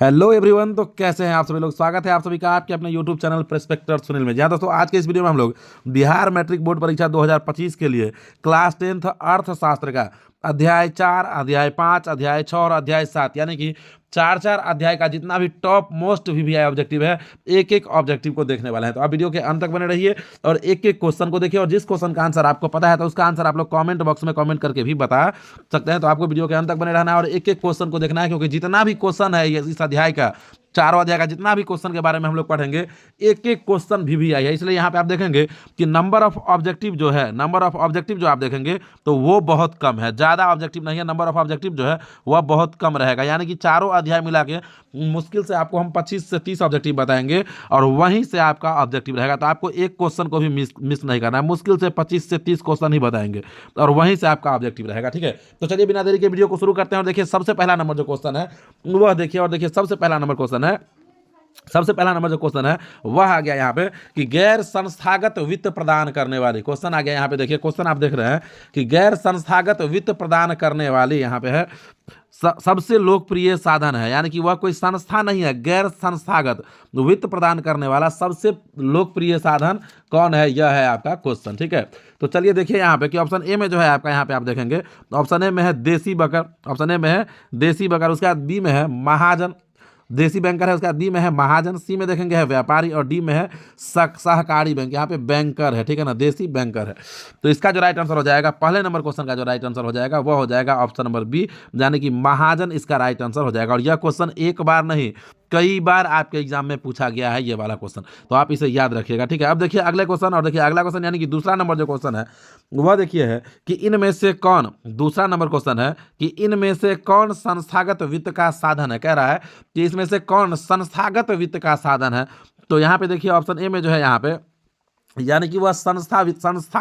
Hello everyone. तो कैसे हैं आप सभी लोग। स्वागत है आप सभी का आपके अपने यूट्यूब चैनल प्रेस्पेक्टर सुनील में। जहाँ दोस्तों आज के इस वीडियो में हम लोग बिहार मैट्रिक बोर्ड परीक्षा 2025 के लिए क्लास 10th अर्थशास्त्र का अध्याय 4, अध्याय 5, अध्याय 6 और अध्याय 7 यानी कि चार चार अध्याय का जितना भी टॉप मोस्ट वीवीआई ऑब्जेक्टिव है, एक एक ऑब्जेक्टिव को देखने वाला है। तो आप वीडियो के अंत तक बने रहिए और एक एक क्वेश्चन को देखिए, और जिस क्वेश्चन का आंसर आपको पता है तो उसका आंसर आप लोग कमेंट बॉक्स में कमेंट करके भी बता सकते हैं। तो आपको वीडियो के अंत तक बने रहना है और एक एक क्वेश्चन को देखना है, क्योंकि जितना भी क्वेश्चन है इस अध्याय का, चारों अध्याय का जितना भी क्वेश्चन के बारे में हम लोग पढ़ेंगे, एक एक क्वेश्चन वीवीआई है। इसलिए यहाँ पे आप देखेंगे कि नंबर ऑफ ऑब्जेक्टिव जो है, नंबर ऑफ ऑब्जेक्टिव जो आप देखेंगे तो वो बहुत कम है, ज़्यादा ऑब्जेक्टिव नहीं है। नंबर ऑफ ऑब्जेक्टिव जो है वह बहुत कम रहेगा, यानी कि चारों अध्याय मिला के मुश्किल से आपको हम 25 से 30 ऑब्जेक्टिव बताएंगे और वहीं से आपका ऑब्जेक्टिव रहेगा। तो आपको एक क्वेश्चन को भी मिस नहीं करना है, मुश्किल से 25 से 30 क्वेश्चन ही बताएंगे और वहीं से आपका ऑब्जेक्टिव रहेगा। ठीक है, तो चलिए बिना देरी के वीडियो को शुरू करते हैं। और देखिए सबसे पहला नंबर जो क्वेश्चन है वह देखिए, और देखिए सबसे पहला नंबर क्वेश्चन है, सबसे पहला नंबर जो क्वेश्चन है वह आ गया यहाँ पे कि गैर संस्थागत वित्त प्रदान करने वाली। क्वेश्चन आ गया यहाँ पे, देखिए क्वेश्चन आप देख रहे हैं कि गैर संस्थागत वित्त प्रदान करने वाली यहाँ पे है सबसे लोकप्रिय साधन है, यानी कि वह कोई संस्था नहीं है, गैर संस्थागत वित्त प्रदान करने वाला सबसे लोकप्रिय साधन कौन है, यह है आपका क्वेश्चन। ठीक है, तो चलिए देखिए यहाँ पे कि ऑप्शन ए में जो है आपका, यहाँ पे आप देखेंगे ऑप्शन ए में है देसी बकर, ऑप्शन ए में है देसी बकर, उसके बाद बी में है महाजन, देसी बैंकर है, उसके बाद बी में है महाजन, सी में देखेंगे है व्यापारी और डी में है सहकारी बैंक। यहाँ पे बैंकर है, ठीक है ना, देसी बैंकर है। तो इसका जो राइट आंसर हो जाएगा, पहले नंबर क्वेश्चन का जो राइट आंसर हो जाएगा वह हो जाएगा ऑप्शन नंबर बी, यानी कि महाजन इसका राइट आंसर हो जाएगा। और यह क्वेश्चन एक बार नहीं कई बार आपके एग्जाम में पूछा गया है ये वाला क्वेश्चन, तो आप इसे याद रखिएगा। ठीक है, अब देखिए अगले क्वेश्चन, और देखिए अगला क्वेश्चन यानी कि दूसरा नंबर जो क्वेश्चन है वह देखिए है कि इनमें से कौन, दूसरा नंबर क्वेश्चन है कि इनमें से कौन संस्थागत वित्त का साधन है। कह रहा है कि इसमें से कौन संस्थागत वित्त का साधन है। तो यहाँ पे देखिए ऑप्शन ए में जो है यहाँ पे, यानी कि वह संस्था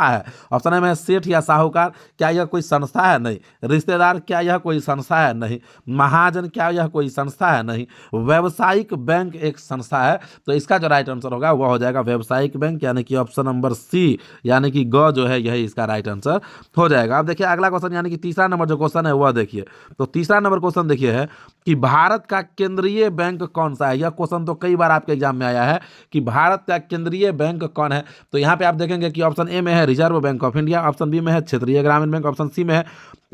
है। ऑप्शन ए में सेठ या साहूकार, क्या यह कोई संस्था है? नहीं। रिश्तेदार, क्या यह कोई संस्था है? नहीं। महाजन, क्या यह कोई संस्था है? नहीं। व्यावसायिक बैंक एक संस्था है। तो इसका जो राइट आंसर होगा वह हो जाएगा व्यावसायिक बैंक, यानी कि ऑप्शन नंबर सी, यानी कि ग जो है यही इसका राइट आंसर हो जाएगा। अब देखिए अगला क्वेश्चन, यानी कि तीसरा नंबर जो क्वेश्चन है वह देखिए, तो तीसरा नंबर क्वेश्चन देखिए है कि भारत का केंद्रीय बैंक कौन सा है। यह क्वेश्चन तो कई बार आपके एग्जाम में आया है कि भारत का केंद्रीय बैंक कौन है। तो यहाँ पे आप देखेंगे कि ऑप्शन ए में है Reserve Bank of India, option B में है क्षेत्रीय ग्रामीण बैंक, ऑप्शन सी में है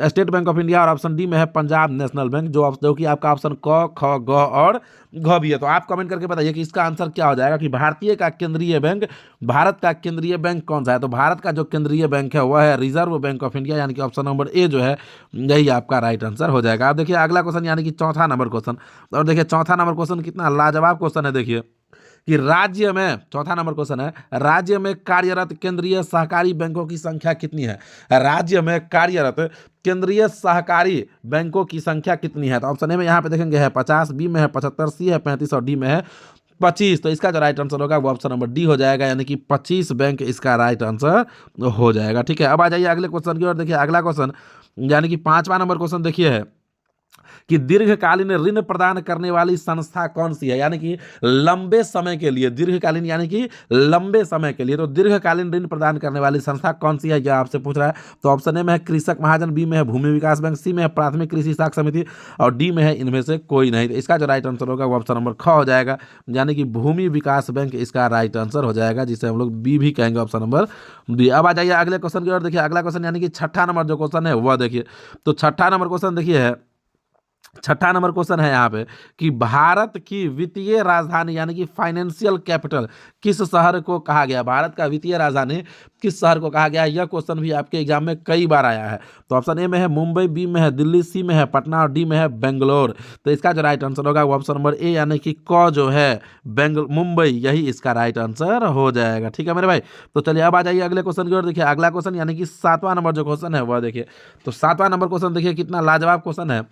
स्टेट बैंक ऑफ इंडिया और ऑप्शन डी में है पंजाब नेशनल बैंक, जो कि आपका ऑप्शन क, ख, ग और घ भी है। तो आप कमेंट करके बताइए कि इसका आंसर क्या हो जाएगा, कि भारतीय का केंद्रीय बैंक, भारत का केंद्रीय बैंक कौन सा है। तो भारत का जो केंद्रीय बैंक है वह है रिजर्व बैंक ऑफ इंडिया, यानी कि ऑप्शन नंबर ए जो है यही आपका राइट आंसर हो जाएगा। अब देखिए अगला क्वेश्चन, यानी कि चौथा नंबर क्वेश्चन, और देखिए चौथा नंबर क्वेश्चन कितना लाजवाब क्वेश्चन है। देखिए कि राज्य में, चौथा नंबर क्वेश्चन है, राज्य में कार्यरत केंद्रीय सहकारी बैंकों की संख्या कितनी है। राज्य में कार्यरत केंद्रीय सहकारी बैंकों की संख्या कितनी है। तो ऑप्शन ए में यहाँ पे देखेंगे है 50, बी में है 75, सी है 35 और डी में है 25। तो इसका जो राइट आंसर होगा वो ऑप्शन नंबर डी हो जाएगा, यानी कि 25 बैंक इसका राइट आंसर हो जाएगा। ठीक है, अब आ जाइए अगले क्वेश्चन की ओर। देखिए अगला क्वेश्चन, यानी कि पांचवा नंबर क्वेश्चन देखिए है कि दीर्घकालीन ऋण प्रदान करने वाली संस्था कौन सी है, यानी कि लंबे समय के लिए, दीर्घकालीन यानी कि लंबे समय के लिए, तो दीर्घकालीन ऋण प्रदान करने वाली संस्था कौन सी है यह आपसे पूछ रहा है। तो ऑप्शन ए में है कृषक महाजन, बी में है भूमि विकास बैंक, सी में है प्राथमिक कृषि साख समिति और डी में है इनमें से कोई नहीं। तो इसका जो राइट आंसर होगा वो ऑप्शन नंबर ख हो जाएगा, यानी कि भूमि विकास बैंक इसका राइट आंसर हो जाएगा, जिसे हम लोग बी भी कहेंगे, ऑप्शन नंबर बी। अब आ जाइए अगले क्वेश्चन की ओर। देखिए अगला क्वेश्चन, यानी कि छठा नंबर जो क्वेश्चन है वह देखिए, तो छठा नंबर क्वेश्चन देखिए है, छठा नंबर क्वेश्चन है यहाँ पे कि भारत की वित्तीय राजधानी यानी कि फाइनेंशियल कैपिटल किस शहर को कहा गया। भारत का वित्तीय राजधानी किस शहर को कहा गया है, यह क्वेश्चन भी आपके एग्जाम में कई बार आया है। तो ऑप्शन ए में है मुंबई, बी में है दिल्ली, सी में है पटना और डी में है बेंगलोर। तो इसका जो राइट आंसर होगा वो ऑप्शन नंबर ए, यानी कि क जो है मुंबई, यही इसका राइट आंसर हो जाएगा। ठीक है मेरे भाई, तो चलिए अब आ जाइए अगले क्वेश्चन की ओर। देखिए अगला क्वेश्चन, यानी कि सातवां नंबर जो क्वेश्चन है वह देखिए, तो सातवां नंबर क्वेश्चन देखिए कितना लाजवाब क्वेश्चन है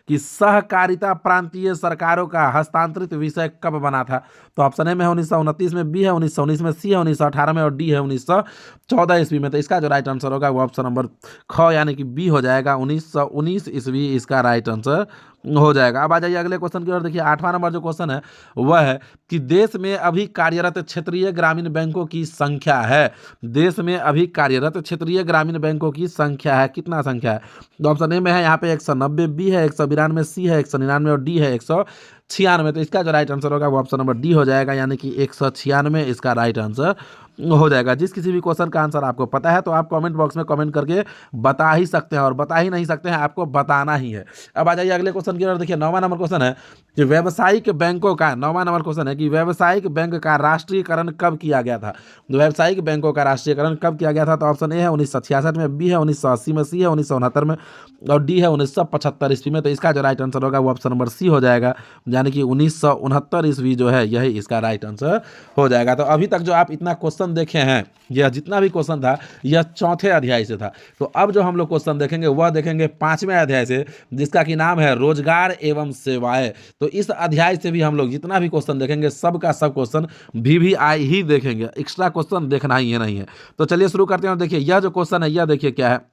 कि सहकारिता प्रांतीय सरकारों का हस्तांतरित विषय कब बना था। तो ऑप्शन ए में है 1929 में, बी है 1919 में, सी है 1918 में और डी है 1914 ईस्वी में। तो इसका जो राइट आंसर होगा वो ऑप्शन नंबर ख, यानी कि बी हो जाएगा, 1919 ईस्वी इसका राइट आंसर हो जाएगा। अब आ जाइए अगले क्वेश्चन की ओर। देखिए 8वां नंबर जो क्वेश्चन है वह है कि देश में अभी कार्यरत क्षेत्रीय ग्रामीण बैंकों की संख्या है। देश में अभी कार्यरत क्षेत्रीय ग्रामीण बैंकों की संख्या है, कितना संख्या है? तो ऑप्शन ए में है यहाँ पे 190, बी है 192, सी है 199 और डी है 196। तो इसका जो राइट आंसर होगा वो ऑप्शन नंबर डी हो जाएगा, यानी कि 196 इसका राइट आंसर हो जाएगा। जिस किसी भी क्वेश्चन का आंसर आपको पता है तो आप कमेंट बॉक्स में कमेंट करके बता ही सकते हैं, और बता ही नहीं सकते हैं, आपको बताना ही है। अब आ जाइए अगले क्वेश्चन की ओर। देखिए 9वां नंबर क्वेश्चन है कि व्यावसायिक बैंकों का 9वां नंबर क्वेश्चन है कि व्यावसायिक बैंक का राष्ट्रीयकरण कब किया गया था? तो व्यावसायिक बैंकों का राष्ट्रीयकरण कब किया गया था? तो ऑप्शन ए है 1966 में, बी है 1980 में, सी है 1969 में और डी है 1975 ईस्वी में। तो इसका जो राइट आंसर होगा वो ऑप्शन नंबर सी हो जाएगा, यानी कि 1969 ईस्वी जो है यही इसका राइट आंसर हो जाएगा। तो अभी तक जो आप इतना क्वेश्चन देखे हैं, यह जितना भी क्वेश्चन था यह चौथे अध्याय से था। तो अब जो हम लोग क्वेश्चन देखेंगे वह देखेंगे 5वें अध्याय से, जिसका कि नाम है रोजगार एवं सेवाएं। तो इस अध्याय से भी हम लोग जितना भी क्वेश्चन देखेंगे सब का सब क्वेश्चन VVI ही देखेंगे, एक्स्ट्रा क्वेश्चन देखना ही नहीं है। तो चलिए शुरू करते हैं। और देखिए यह जो क्वेश्चन है यह देखिए क्या है।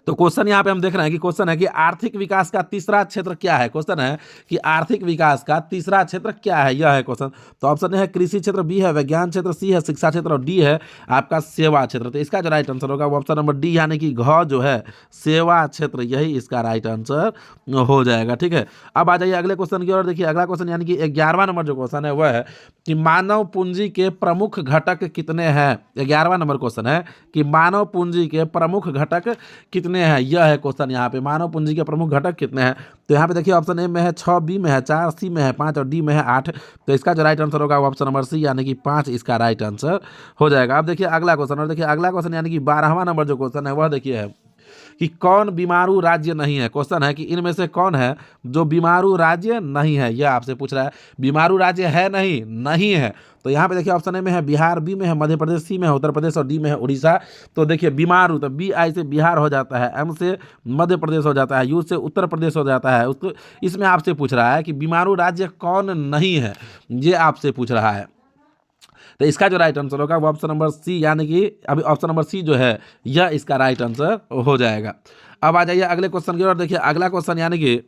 तो क्वेश्चन यहाँ पे हम देख रहे हैं कि क्वेश्चन है कि आर्थिक विकास का तीसरा क्षेत्र क्या है? क्वेश्चन है कि आर्थिक विकास का तीसरा क्षेत्र क्या है, यह है क्वेश्चन। तो ऑप्शन है कृषि क्षेत्र, बी है विज्ञान क्षेत्र, सी है शिक्षा क्षेत्र और डी है आपका सेवा क्षेत्र। तो इसका जो राइट आंसर होगा वो ऑप्शन नंबर डी, यानी कि घ जो है सेवा क्षेत्र, यही इसका राइट आंसर हो जाएगा। ठीक है, अब आ जाइए अगले क्वेश्चन की ओर। देखिए अगला क्वेश्चन यानी कि 11वां नंबर जो क्वेश्चन है वह है कि मानव पूंजी के प्रमुख घटक कितने हैं? 11वां नंबर क्वेश्चन है कि मानव पूंजी के प्रमुख घटक कितने हैं, यह है क्वेश्चन। यहाँ पे मानव पूंजी के प्रमुख घटक कितने हैं? तो यहाँ पे देखिए ऑप्शन ए में है 6, बी में है 4, सी में है 5 और डी में है 8। तो इसका जो राइट आंसर होगा वो ऑप्शन नंबर सी, यानी कि 5 इसका राइट आंसर हो जाएगा। अब देखिए अगला क्वेश्चन, और देखिए अगला क्वेश्चन यानी कि 12वां नंबर जो क्वेश्चन है वह देखिए है कि कौन बीमारू राज्य नहीं है? क्वेश्चन है कि इनमें से कौन है जो बीमारू राज्य नहीं है, यह आपसे पूछ रहा है। बीमारू राज्य है नहीं है। तो यहाँ पे देखिए ऑप्शन ए में है बिहार, बी में है मध्य प्रदेश, सी में है उत्तर प्रदेश और डी में है उड़ीसा। तो देखिए बीमारू, तो BI से बिहार हो जाता है, M से मध्य प्रदेश हो जाता है, U से उत्तर प्रदेश हो जाता है। उसको इसमें आपसे पूछ रहा है कि बीमारू राज्य कौन नहीं है, ये आपसे पूछ रहा है। तो इसका जो राइट आंसर होगा वो ऑप्शन नंबर सी, यानी कि अभी ऑप्शन नंबर सी जो है यह इसका राइट आंसर हो जाएगा। अब आ जाइए अगले क्वेश्चन की ओर। देखिए अगला क्वेश्चन यानी कि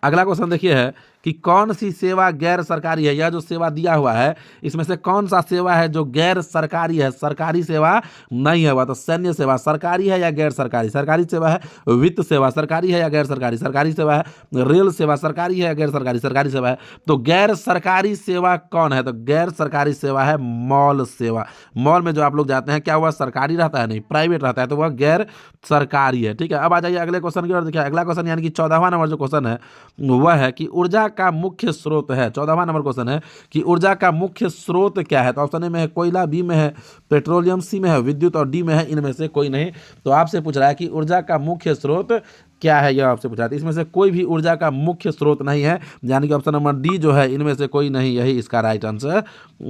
अगला क्वेश्चन देखिए है कि कौन सी सेवा गैर सरकारी है? यह जो सेवा दिया हुआ है इसमें से कौन सा सेवा है जो गैर सरकारी है, सरकारी सेवा नहीं है? वह तो सैन्य सेवा सरकारी है या गैर सरकारी? सरकारी सेवा है। वित्त सेवा सरकारी है या गैर सरकारी? सरकारी सेवा है। रेल सेवा सरकारी है या गैर सरकारी? सरकारी सेवा है। तो गैर सरकारी सेवा कौन है? तो गैर सरकारी सेवा है मॉल सेवा। मॉल में जो आप लोग जाते हैं क्या वह सरकारी रहता है? नहीं, प्राइवेट रहता है, तो वह गैर सरकारी है। ठीक है, अब आ जाइए अगले क्वेश्चन की ओर। देखिए अगला क्वेश्चन यानी कि 14वां नंबर जो क्वेश्चन है वह है कि ऊर्जा का मुख्य स्रोत है। 14वां नंबर क्वेश्चन है कि ऊर्जा का मुख्य स्रोत क्या है? तो ऑप्शन ए में है कोयला, बी में है पेट्रोलियम, सी में है विद्युत और डी में है इनमें से कोई नहीं। तो आपसे पूछ रहा है कि ऊर्जा का मुख्य स्रोत क्या है, यह आपसे पूछा था। इसमें से कोई भी ऊर्जा का मुख्य स्रोत नहीं है, यानी कि ऑप्शन नंबर डी जो है इनमें से कोई नहीं, यही इसका राइट आंसर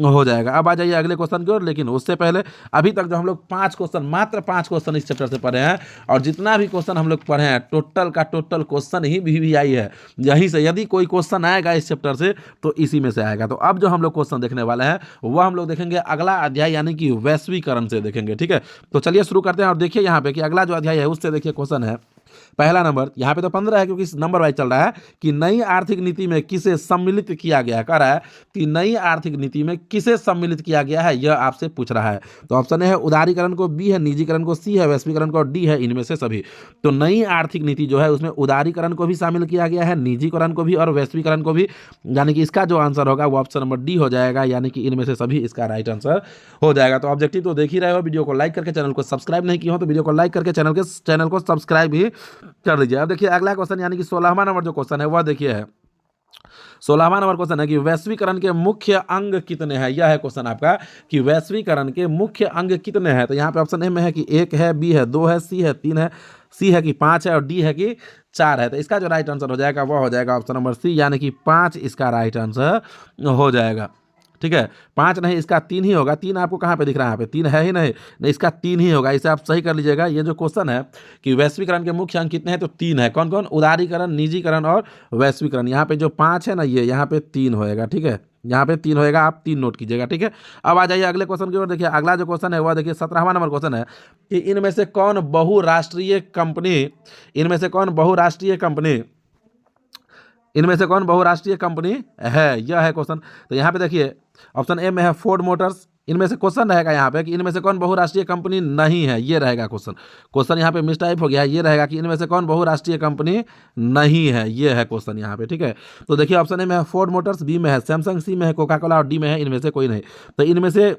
हो जाएगा। अब आ जाइए अगले क्वेश्चन की ओर। लेकिन उससे पहले अभी तक जो हम लोग 5 क्वेश्चन, मात्र 5 क्वेश्चन इस चैप्टर से पढ़े हैं, और जितना भी क्वेश्चन हम लोग पढ़े हैं टोटल का टोटल क्वेश्चन ही VVI है। यहीं से यदि कोई क्वेश्चन आएगा इस चैप्टर से तो इसी में से आएगा। तो अब जो हम लोग क्वेश्चन देखने वाले हैं वह हम लोग देखेंगे अगला अध्याय यानी कि वैश्वीकरण से देखेंगे। ठीक है, तो चलिए शुरू करते हैं। और देखिए यहाँ पे कि अगला जो अध्याय है उससे देखिए क्वेश्चन है पहला नंबर, यहाँ पे तो 15 है क्योंकि नंबर वाइज चल रहा है कि नई आर्थिक नीति में किसे सम्मिलित किया गया है। कह रहा है कि नई आर्थिक नीति में किसे सम्मिलित किया गया है, यह आपसे पूछ रहा है। तो ऑप्शन ए है उदारीकरण को, बी है निजीकरण को, सी है वैश्वीकरण को और डी है इनमें से सभी। तो नई आर्थिक नीति जो है उसमें उदारीकरण को भी शामिल किया गया है, निजीकरण को भी और वैश्वीकरण को भी, यानी कि इसका जो आंसर होगा वो ऑप्शन नंबर डी हो जाएगा, यानी कि इनमें से सभी इसका राइट आंसर हो जाएगा। तो ऑब्जेक्टिव तो देख ही रहे हो, वीडियो को लाइक करके चैनल को सब्सक्राइब नहीं किया हो तो वीडियो को लाइक करके चैनल को सब्सक्राइब भी कर लीजिए। अब देखिए अगला क्वेश्चन यानी कि 16वां नंबर जो क्वेश्चन है वह देखिए है 16वां नंबर क्वेश्चन है कि वैश्वीकरण के मुख्य अंग कितने हैं। यह है क्वेश्चन आपका कि वैश्वीकरण के मुख्य अंग कितने हैं। तो यहाँ पे ऑप्शन ए में है कि 1 है, बी है 2 है, सी है 3 है, सी है कि 5 है और डी है कि 4 है। तो इसका जो राइट आंसर हो जाएगा वह हो जाएगा ऑप्शन नंबर सी, यानी कि 5 इसका राइट आंसर हो जाएगा। ठीक है, 5 नहीं इसका 3 ही होगा। 3 आपको कहाँ पे दिख रहा है? यहाँ पे 3 है ही नहीं, इसका 3 ही होगा। इसे आप सही कर लीजिएगा। ये जो क्वेश्चन है कि वैश्वीकरण के मुख्य अंग कितने हैं, तो 3 है। कौन कौन? उदारीकरण, निजीकरण और वैश्वीकरण। यहाँ पे जो 5 है ना, ये यहाँ पे 3 होएगा। ठीक है, यहाँ पे 3 होएगा, आप 3 नोट कीजिएगा। ठीक है, अब आ जाइए अगले क्वेश्चन की ओर। देखिए अगला जो क्वेश्चन है वह देखिए 17वां नंबर क्वेश्चन है कि इनमें से कौन बहुराष्ट्रीय कंपनी इनमें से कौन बहुराष्ट्रीय कंपनी है, यह है क्वेश्चन। तो यहाँ पे देखिए ऑप्शन ए में है फोर्ड मोटर्स। इनमें से क्वेश्चन रहेगा यहाँ पे कि इनमें से कौन बहुराष्ट्रीय कंपनी नहीं है, ये रहेगा क्वेश्चन। क्वेश्चन यहाँ पे मिसटाइप हो गया है, ये रहेगा कि इनमें से कौन बहुराष्ट्रीय कंपनी नहीं है, ये है क्वेश्चन यहाँ पे, ठीक है। तो देखिए ऑप्शन ए में है फोर्ड मोटर्स, बी में है सैमसंग, सी में है कोका कोला और डी में है इनमें से कोई नहीं। तो इनमें से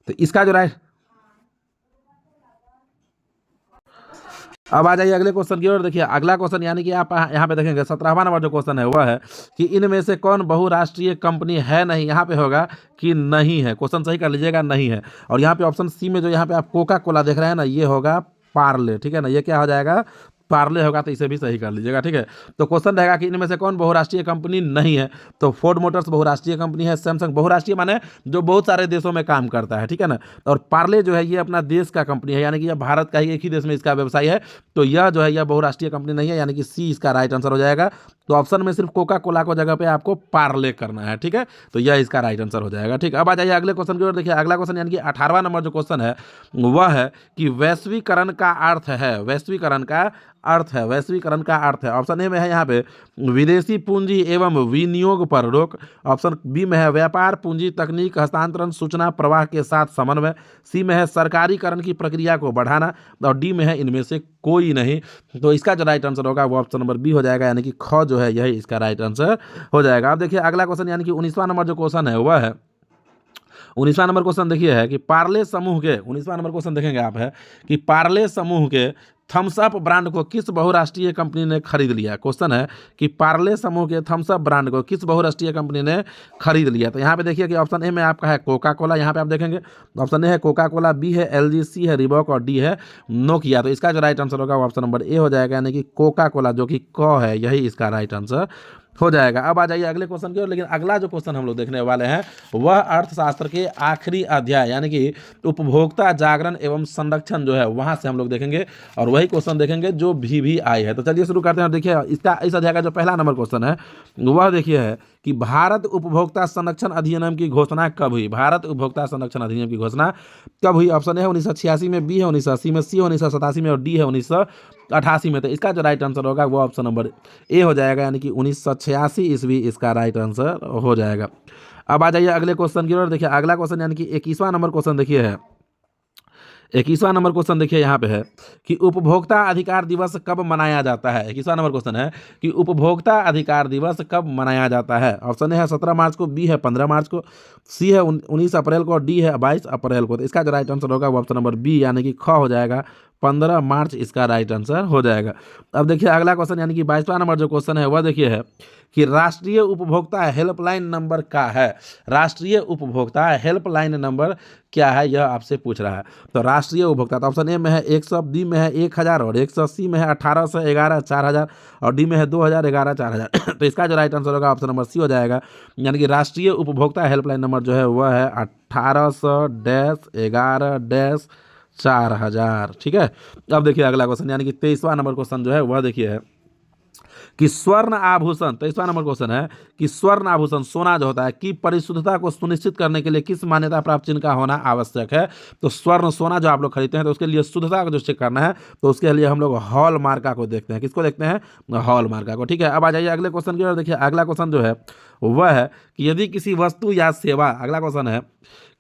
तो इसका जो राइट, अब आ जाइए अगले क्वेश्चन की ओर। देखिए अगला क्वेश्चन यानी कि आप यहाँ पे देखेंगे 17वां नंबर जो क्वेश्चन है वह है कि इनमें से कौन बहुराष्ट्रीय कंपनी है नहीं, यहाँ पे होगा कि नहीं है, क्वेश्चन सही कर लीजिएगा, नहीं है। और यहाँ पे ऑप्शन सी में जो यहाँ पे आप कोका कोला देख रहे हैं ना, ये होगा पार्ले, ठीक है ना, ये क्या हो जाएगा, पार्ले होगा। तो इसे भी सही कर लीजिएगा, ठीक है। तो क्वेश्चन रहेगा कि इनमें से कौन बहुराष्ट्रीय कंपनी नहीं है। तो फोर्ड मोटर्स बहुराष्ट्रीय कंपनी है, सैमसंग बहुराष्ट्रीय माने जो बहुत सारे देशों में काम करता है, ठीक है ना। और पार्ले जो है ये अपना देश का कंपनी है, यानी कि यह भारत का ही एक ही देश में इसका व्यवसाय है। तो यह जो है यह बहुराष्ट्रीय कंपनी नहीं है, यानी कि सी इसका राइट आंसर हो जाएगा। तो ऑप्शन में सिर्फ कोका कोला को जगह पे आपको पार्ले करना है, ठीक है। तो यह इसका राइट आंसर हो जाएगा, ठीक। अब आ जाइए अगले क्वेश्चन की ओर। देखिए अगला क्वेश्चन यानी कि 18वां नंबर जो क्वेश्चन है वह है कि वैश्वीकरण का अर्थ है, वैश्वीकरण का अर्थ है, वैश्वीकरण का अर्थ है। ऑप्शन ए में है यहाँ पे विदेशी पूंजी एवं विनियोग पर रोक। ऑप्शन बी में है व्यापार पूंजी तकनीक हस्तांतरण सूचना प्रवाह के साथ समन्वय। सी में है सरकारीकरण की प्रक्रिया को बढ़ाना और डी में है इनमें से कोई नहीं। तो इसका जो राइट आंसर होगा वो ऑप्शन नंबर बी हो जाएगा, यानी कि ख जो है यही इसका राइट आंसर हो जाएगा। अब देखिए अगला क्वेश्चन यानी कि 19वां नंबर जो क्वेश्चन है वह है 19वां नंबर क्वेश्चन देखिए है कि पार्ले समूह के 19वां नंबर क्वेश्चन देखेंगे आप है कि पार्ले समूह के थम्स अप ब्रांड को किस बहुराष्ट्रीय कंपनी ने खरीद लिया। क्वेश्चन है कि पार्ले समूह के थम्स अप ब्रांड को किस बहुराष्ट्रीय कंपनी ने खरीद लिया। तो यहाँ पे देखिए कि ऑप्शन ए में आपका है कोका कोला, यहाँ पे आप देखेंगे ऑप्शन ए है कोका कोला, बी है एलजी, सी है रिबॉक और डी है नोकिया। तो इसका जो राइट आंसर होगा वो ऑप्शन नंबर ए हो जाएगा, यानी कि कोका कोला जो कि क है यही इसका राइट आंसर हो जाएगा। अब आ जाइए अगले क्वेश्चन की ओर। लेकिन अगला जो क्वेश्चन हम लोग देखने वाले हैं वह अर्थशास्त्र के आखिरी अध्याय यानी कि उपभोक्ता जागरण एवं संरक्षण जो है वहां से हम लोग देखेंगे और वही क्वेश्चन देखेंगे जो भी आई है। तो चलिए शुरू करते हैं। देखिए इसका इस अध्याय का जो पहला नंबर क्वेश्चन है वह देखिए है कि भारत उपभोक्ता संरक्षण अधिनियम की घोषणा कब हुई। भारत उपभोक्ता संरक्षण अधिनियम की घोषणा कब हुई। ऑप्शन है 1986 में, बी है 1980 में, सी है 1987 में और डी है 1988 में। तो इसका जो राइट आंसर होगा वो ऑप्शन नंबर ए हो जाएगा, यानी कि 1986 ईस्वी इसका राइट आंसर हो जाएगा। अब आ जाइए अगले क्वेश्चन की ओर। देखिए अगला क्वेश्चन यानी कि 21वां नंबर क्वेश्चन देखिए है 21वां नंबर क्वेश्चन देखिए यहाँ पे है कि उपभोक्ता अधिकार दिवस कब मनाया जाता है। 21वां नंबर क्वेश्चन है कि उपभोक्ता अधिकार दिवस कब मनाया जाता है। ऑप्शन ए है 17 मार्च को, बी है 15 मार्च को, सी है 19 अप्रैल को और डी है 22 अप्रैल को। तो इसका जो राइट आंसर होगा वो ऑप्शन नंबर बी यानी कि ख हो जाएगा, 15 मार्च इसका राइट आंसर हो जाएगा। अब देखिए अगला क्वेश्चन यानी कि 22वां नंबर जो क्वेश्चन है वह देखिए है कि राष्ट्रीय उपभोक्ता हेल्पलाइन नंबर क्या है। राष्ट्रीय उपभोक्ता हेल्पलाइन नंबर क्या है यह आपसे पूछ रहा है। तो राष्ट्रीय उपभोक्ता तो ऑप्शन ए में है 100, बी में है 1000 और 100, सी में है 1811 4000 और डी में है 2011 4000। तो इसका जो राइट आंसर होगा ऑप्शन नंबर सी हो जाएगा, यानी कि राष्ट्रीय उपभोक्ता हेल्पलाइन नंबर जो है वह है 1800-11-4000, ठीक है। अब देखिए अगला क्वेश्चन यानी कि 23वां नंबर क्वेश्चन जो है वह देखिए है कि स्वर्ण आभूषण। 23वां नंबर क्वेश्चन है कि स्वर्ण आभूषण सोना जो होता है की परिशुद्धता को सुनिश्चित करने के लिए किस मान्यता प्राप्त चिन्ह का होना आवश्यक है। तो स्वर्ण सोना जो आप लोग खरीदते हैं तो उसके लिए शुद्धता को जो चेक करना है तो उसके लिए हम लोग हॉल मार्का को देखते हैं। किसको देखते हैं? हॉल मार्का को, ठीक है। अब आ जाइए अगले क्वेश्चन की ओर। देखिए अगला क्वेश्चन जो है वह है कि यदि किसी वस्तु या सेवा, अगला क्वेश्चन है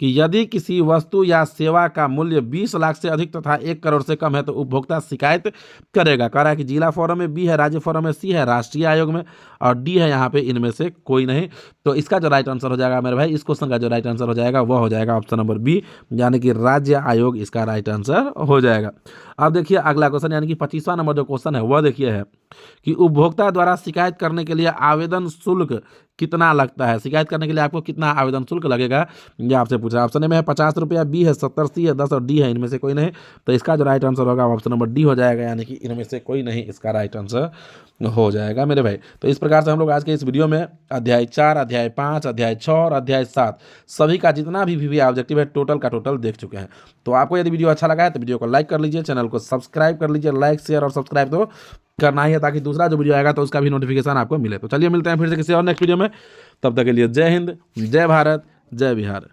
कि यदि किसी वस्तु या सेवा का मूल्य 20 लाख से अधिक तथा 1 करोड़ से कम है तो उपभोक्ता शिकायत करेगा। कह रहा है कि जिला फोरम में, बी है राज्य फोरम में, सी है राष्ट्रीय आयोग में और डी है यहाँ पे इनमें से कोई नहीं। तो इसका जो राइट आंसर हो जाएगा मेरे भाई, इस क्वेश्चन का जो राइट आंसर हो जाएगा वह हो जाएगा ऑप्शन नंबर बी, यानी कि राज्य आयोग इसका राइट आंसर हो जाएगा। अब देखिए अगला क्वेश्चन यानी कि 25वां नंबर जो क्वेश्चन है वह देखिए है कि उपभोक्ता द्वारा शिकायत करने के लिए आवेदन शुल्क कितना लगता है। शिकायत करने के लिए आपको कितना आवेदन शुल्क लगेगा ये आपसे पूछा है। ऑप्शन ए में है 50 रुपया, बी है 70, सी है 10 और डी है इनमें से कोई नहीं। तो इसका जो राइट आंसर होगा ऑप्शन नंबर डी हो जाएगा, यानी कि इनमें से कोई नहीं इसका राइट आंसर हो जाएगा मेरे भाई। तो इस प्रकार से हम लोग आज के इस वीडियो में अध्याय 4, अध्याय 5, अध्याय 6 और अध्याय 7 सभी का जितना भी ऑब्जेक्टिव है टोटल का टोटल देख चुके हैं। तो आपको यदि वीडियो अच्छा लगा है तो वीडियो को लाइक कर लीजिए, चैनल को सब्सक्राइब कर लीजिए। लाइक शेयर और सब्सक्राइब तो करना ही है ताकि दूसरा जो वीडियो आएगा तो उसका भी नोटिफिकेशन आपको मिले। तो चलिए मिलते हैं फिर से किसी और नेक्स्ट वीडियो में, तब तक के लिए जय हिंद, जय भारत, जय बिहार।